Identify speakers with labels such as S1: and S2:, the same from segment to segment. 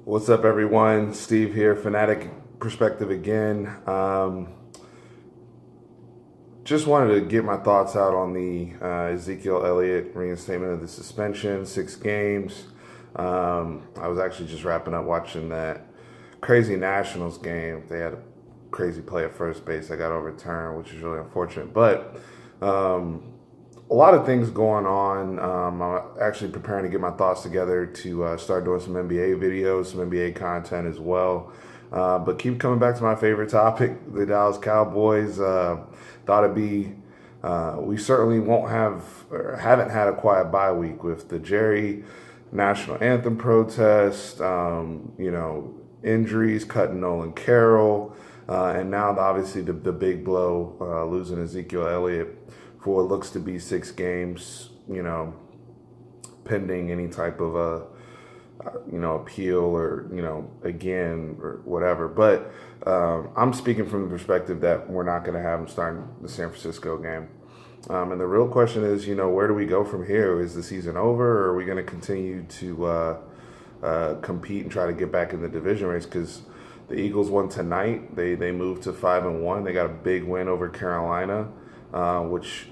S1: What's up, everyone? Steve here, Fanatic Perspective again. Just wanted to get my thoughts out on the Ezekiel Elliott reinstatement of the suspension, 6 games. I was actually just wrapping up watching that crazy Nationals game. They had a crazy play at first base that got overturned, which is really unfortunate. But a lot of things going on. I'm actually preparing to get my thoughts together to start doing some NBA videos, some NBA content as well. But keep coming back to my favorite topic, the Dallas Cowboys. Thought it'd be, we certainly won't have, or haven't had a quiet bye week with the Jerry national anthem protest, injuries, cutting Nolan Carroll, and now obviously the big blow, losing Ezekiel Elliott for what looks to be 6 games, pending any type of appeal or, again, or whatever. But I'm speaking from the perspective that we're not going to have him starting the San Francisco game. And the real question is, where do we go from here? Is the season over, or are we going to continue to compete and try to get back in the division race? Because the Eagles won tonight. They moved to 5-1. They got a big win over Carolina, which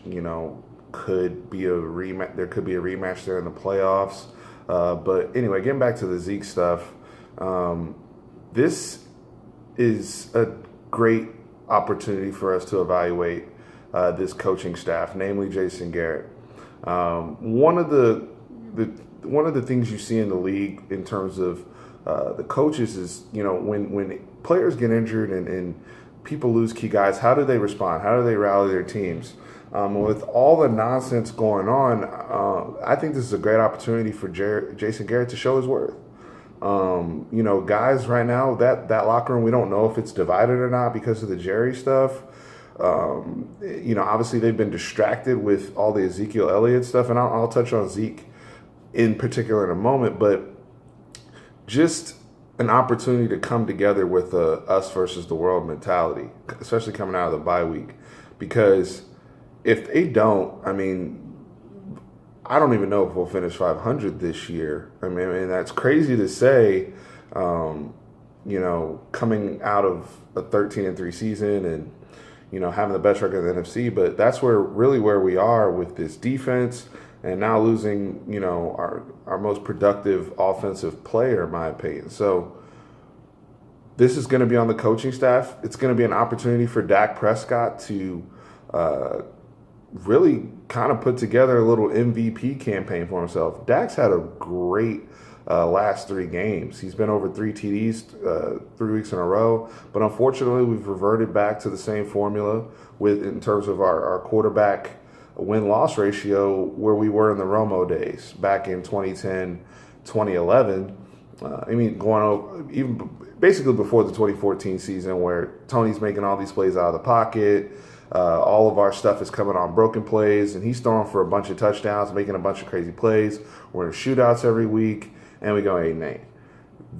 S1: could be a rematch. There could be a rematch there in the playoffs. But anyway, getting back to the Zeke stuff, this is a great opportunity for us to evaluate this coaching staff, namely Jason Garrett. One of the things you see in the league in terms of the coaches is, when players get injured and people lose key guys, how do they respond? How do they rally their teams? With all the nonsense going on, I think this is a great opportunity for Jason Garrett to show his worth. Guys right now, that locker room, we don't know if it's divided or not because of the Jerry stuff. Obviously they've been distracted with all the Ezekiel Elliott stuff, and I'll touch on Zeke in particular in a moment, but just an opportunity to come together with a us versus the world mentality, especially coming out of the bye week. Because if they don't, I don't even know if we'll finish 500 this year. That's crazy to say, coming out of a 13-3 season and, having the best record in the NFC, but that's where we are with this defense, and now losing, our most productive offensive player, in my opinion. So this is going to be on the coaching staff. It's going to be an opportunity for Dak Prescott to really kind of put together a little MVP campaign for himself. Dak's had a great last 3 games. He's been over 3 TDs 3 weeks in a row, but unfortunately we've reverted back to the same formula in terms of our quarterback win-loss ratio where we were in the Romo days back in 2010, 2011. Going over, even basically before the 2014 season, where Tony's making all these plays out of the pocket. All of our stuff is coming on broken plays, and he's throwing for a bunch of touchdowns, making a bunch of crazy plays. We're in shootouts every week, and we go 8-8.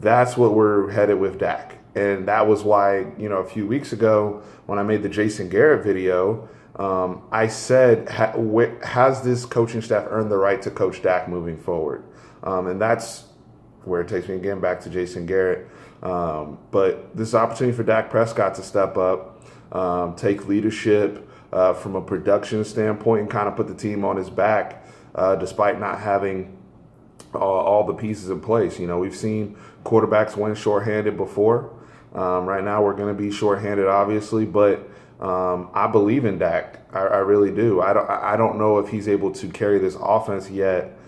S1: That's what we're headed with Dak. And that was why, a few weeks ago when I made the Jason Garrett video, I said, has this coaching staff earned the right to coach Dak moving forward? And that's where it takes me again back to Jason Garrett. But this opportunity for Dak Prescott to step up, take leadership from a production standpoint, and kind of put the team on his back, despite not having all the pieces in place. We've seen quarterbacks win shorthanded before. Right now we're going to be shorthanded, obviously, but I believe in Dak. I really do. I don't know if he's able to carry this offense yet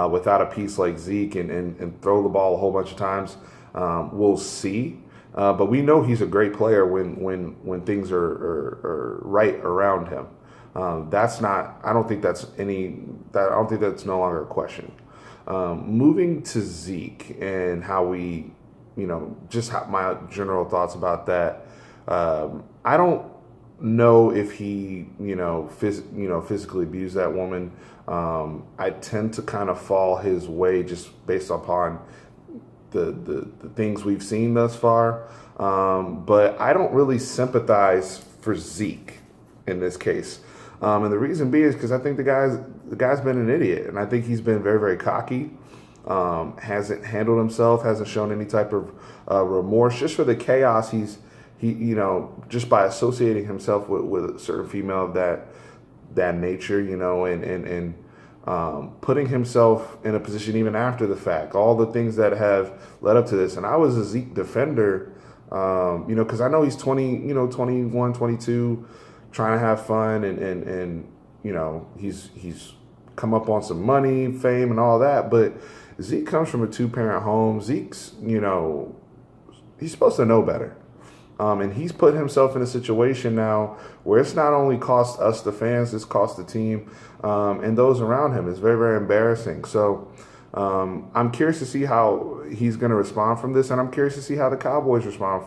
S1: without a piece like Zeke and throw the ball a whole bunch of times. We'll see. But we know he's a great player when things are right around him. I don't think that's no longer a question. Moving to Zeke and how we, my general thoughts about that. I don't know if he, physically abused that woman. I tend to kind of fall his way just based upon the things we've seen thus far. But I don't really sympathize for Zeke in this case. And the reason being is because I think the guy's been an idiot, and I think he's been very, very cocky. hasn't handled himself, hasn't shown any type of remorse just for the chaos just by associating himself with a certain female of that nature, and putting himself in a position even after the fact, all the things that have led up to this. And I was a Zeke defender, because I know he's 21, 22, trying to have fun, and he's come up on some money, fame, and all that. But Zeke comes from a 2-parent home. Zeke's, he's supposed to know better. And he's put himself in a situation now where it's not only cost us, the fans, it's cost the team and those around him. It's very, very embarrassing. So I'm curious to see how he's going to respond from this, and I'm curious to see how the Cowboys respond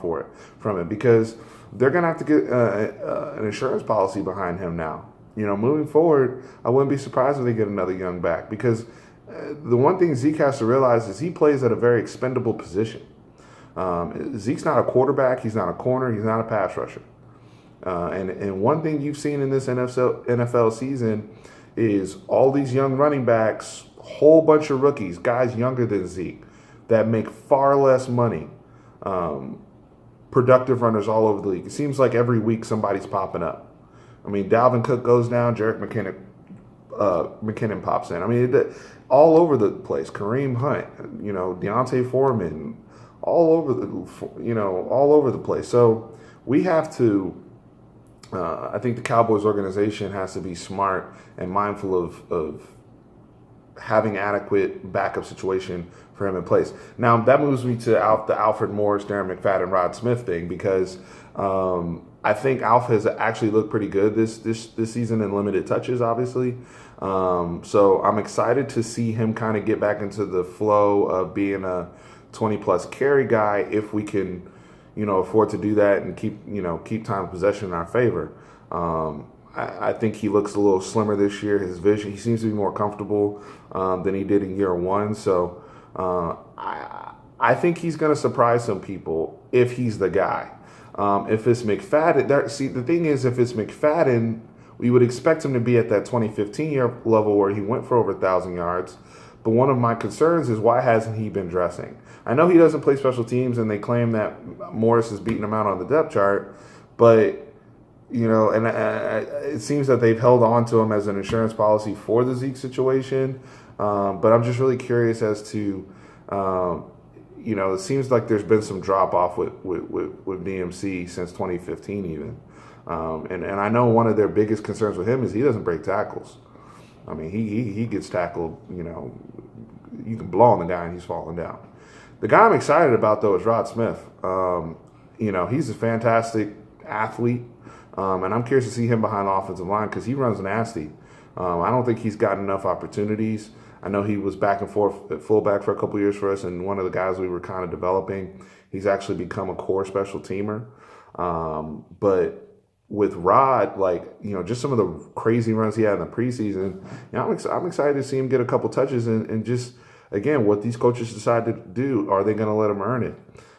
S1: from it, because they're going to have to get an insurance policy behind him now. Moving forward, I wouldn't be surprised if they get another young back, because the one thing Zeke has to realize is he plays at a very expendable position. Zeke's not a quarterback. He's not a corner. He's not a pass rusher. And one thing you've seen in this NFL season is all these young running backs, whole bunch of rookies, guys younger than Zeke, that make far less money, productive runners all over the league. It seems like every week somebody's popping up. I mean, Dalvin Cook goes down, Jerick McKinnon pops in. I mean, all over the place. Kareem Hunt, Deontay Foreman, all over the place. So we have to. I think the Cowboys organization has to be smart and mindful of having adequate backup situation for him in place. Now that moves me to the Alfred Morris, Darren McFadden, Rod Smith thing, because I think Alf has actually looked pretty good this season in limited touches, obviously. So I'm excited to see him kind of get back into the flow of being a 20-plus carry guy, if we can, afford to do that and keep time of possession in our favor. I think he looks a little slimmer this year. His vision, he seems to be more comfortable than he did in year one. So I think he's going to surprise some people if he's the guy. If it's McFadden, the thing is, if it's McFadden, we would expect him to be at that 2015 year level where he went for over 1,000 yards. But one of my concerns is, why hasn't he been dressing? I know he doesn't play special teams, and they claim that Morris is beating him out on the depth chart, but it seems that they've held on to him as an insurance policy for the Zeke situation. But I'm just really curious as to, it seems like there's been some drop off with DMC since 2015 even. And I know one of their biggest concerns with him is he doesn't break tackles. I mean, he gets tackled, you can blow on the guy and he's falling down. The guy I'm excited about, though, is Rod Smith. He's a fantastic athlete, and I'm curious to see him behind the offensive line because he runs nasty. I don't think he's gotten enough opportunities. I know he was back and forth at fullback for a couple of years for us, and one of the guys we were kind of developing. He's actually become a core special teamer. But with Rod, just some of the crazy runs he had in the preseason, I'm excited to see him get a couple touches and just, again, what these coaches decide to do, are they going to let him earn it?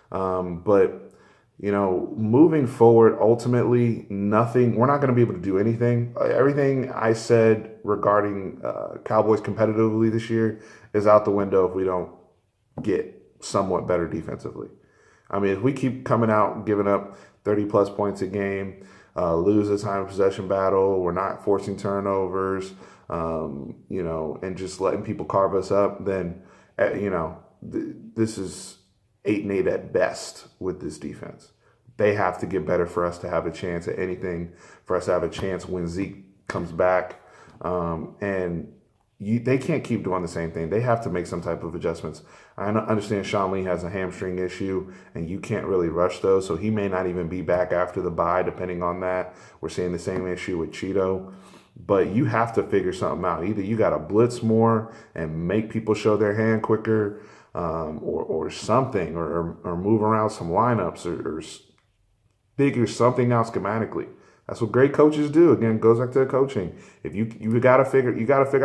S1: But moving forward, ultimately, we're not going to be able to do anything. Everything I said regarding Cowboys competitively this year is out the window if we don't get somewhat better defensively. I mean, if we keep coming out and giving up 30-plus points a game, lose a time of possession battle, we're not forcing turnovers, and just letting people carve us up, then, this is 8-8 at best with this defense. They have to get better for us to have a chance at anything, for us to have a chance when Zeke comes back. They can't keep doing the same thing. They have to make some type of adjustments. I understand Sean Lee has a hamstring issue, and you can't really rush those, so he may not even be back after the bye, depending on that. We're seeing the same issue with Cheeto. But you have to figure something out. Either you got to blitz more and make people show their hand quicker, or something, or move around some lineups, or figure something out schematically. That's what great coaches do. Again, it goes back to the coaching. If you got to figure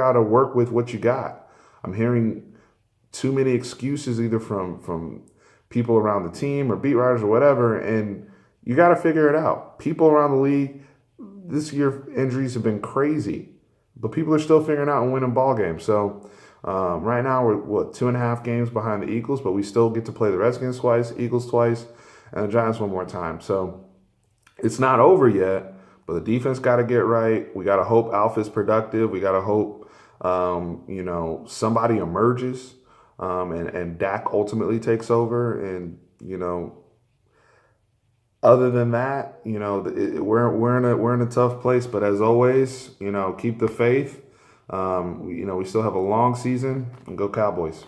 S1: out how to work with what you got. I'm hearing too many excuses either from people around the team or beat writers or whatever, and you got to figure it out. People around the league this year, injuries have been crazy, but people are still figuring out and winning ball games. So Right now, we're, 2.5 games behind the Eagles, but we still get to play the Redskins twice, Eagles twice, and the Giants one more time. So it's not over yet, but the defense got to get right. We got to hope Alpha's productive. We got to hope, somebody emerges, and Dak ultimately takes over. And, other than that, we're in a tough place. But as always, keep the faith. We still have a long season, and go Cowboys.